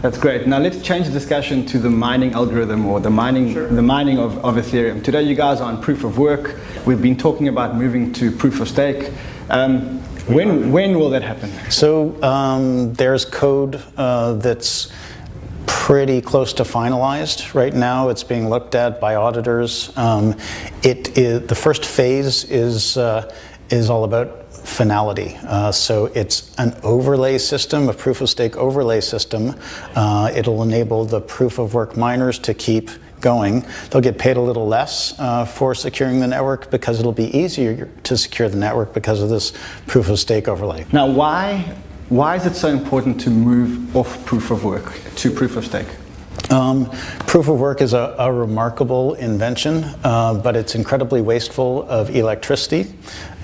That's great. Now let's change the discussion to the mining algorithm, or the mining of Ethereum. Today you guys are on proof of work. We've been talking about moving to proof of stake. When will that happen? So there's code that's pretty close to finalized right now. It's being looked at by auditors. The first phase is all about finality. So it's an overlay system, a proof of stake overlay system. It'll enable the proof of work miners to keep going. They'll get paid a little less for securing the network, because it'll be easier to secure the network because of this proof of stake overlay. Now, why is it so important to move off proof of work to proof of stake? Proof of work is a remarkable invention, but it's incredibly wasteful of electricity,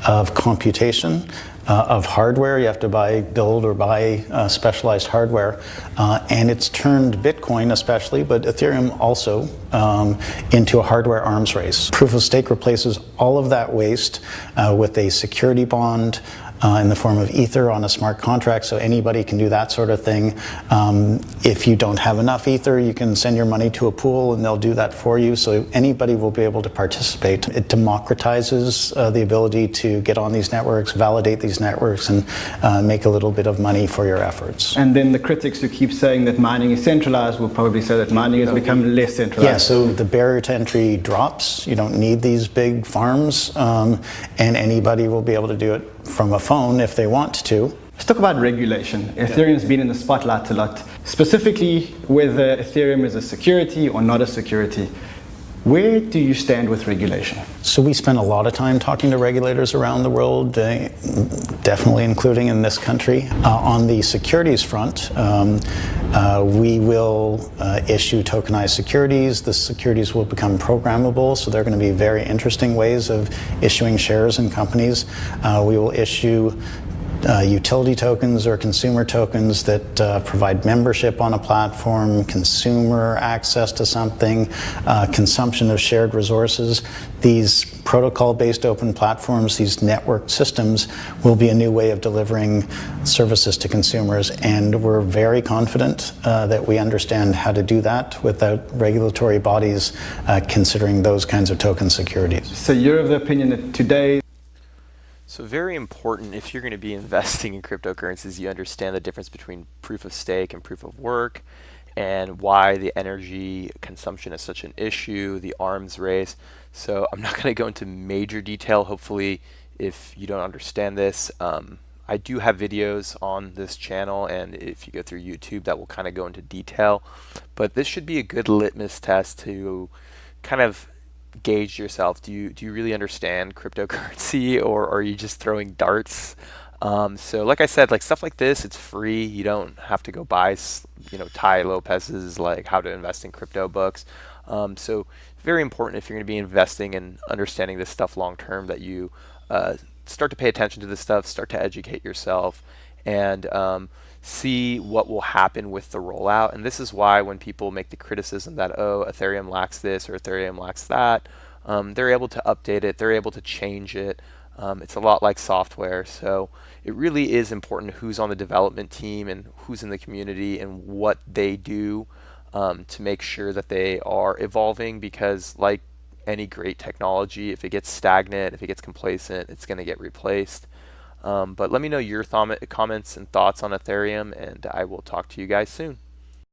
of computation, of hardware. You have to build or buy specialized hardware, and it's turned Bitcoin especially, but Ethereum also, into a hardware arms race. Proof of stake replaces all of that waste with a security bond in the form of Ether on a smart contract, so anybody can do that sort of thing. If you don't have enough Ether, you can send your money to a pool and they'll do that for you, so anybody will be able to participate. It democratizes the ability to get on these networks, validate these networks, and make a little bit of money for your efforts. And then the critics who keep saying that mining is centralized will probably say that mining has become less centralized. Yeah, so the barrier to entry drops. You don't need these big farms, and anybody will be able to do it from a phone if they want to. Let's talk about regulation. Ethereum's been in the spotlight a lot, specifically whether Ethereum is a security or not a security. Where do you stand with regulation? So we spend a lot of time talking to regulators around the world, definitely including in this country. On the securities front, we will issue tokenized securities. The securities will become programmable, so they're going to be very interesting ways of issuing shares in companies. We will issue utility tokens or consumer tokens that provide membership on a platform, consumer access to something, consumption of shared resources. These protocol-based open platforms, these network systems, will be a new way of delivering services to consumers, and we're very confident that we understand how to do that without regulatory bodies considering those kinds of token securities. So you're of the opinion that today... So very important, if you're going to be investing in cryptocurrencies, you understand the difference between proof of stake and proof of work, and why the energy consumption is such an issue, the arms race. So I'm not going to go into major detail, hopefully, if you don't understand this. I do have videos on this channel, and if you go through YouTube, that will kind of go into detail. But this should be a good litmus test to kind of gauge yourself. Do you really understand cryptocurrency, or are you just throwing darts? So like I said, like stuff like this, it's free. You don't have to go buy, Tai Lopez's like How to Invest in Crypto books. So very important if you're going to be investing and understanding this stuff long term, that you start to pay attention to this stuff, start to educate yourself, and see what will happen with the rollout. And this is why when people make the criticism that, oh, Ethereum lacks this or Ethereum lacks that, they're able to update it, they're able to change it. It's a lot like software, so it really is important who's on the development team and who's in the community and what they do to make sure that they are evolving, because like any great technology, if it gets stagnant, if it gets complacent, it's going to get replaced. But let me know your comments and thoughts on Ethereum, and I will talk to you guys soon.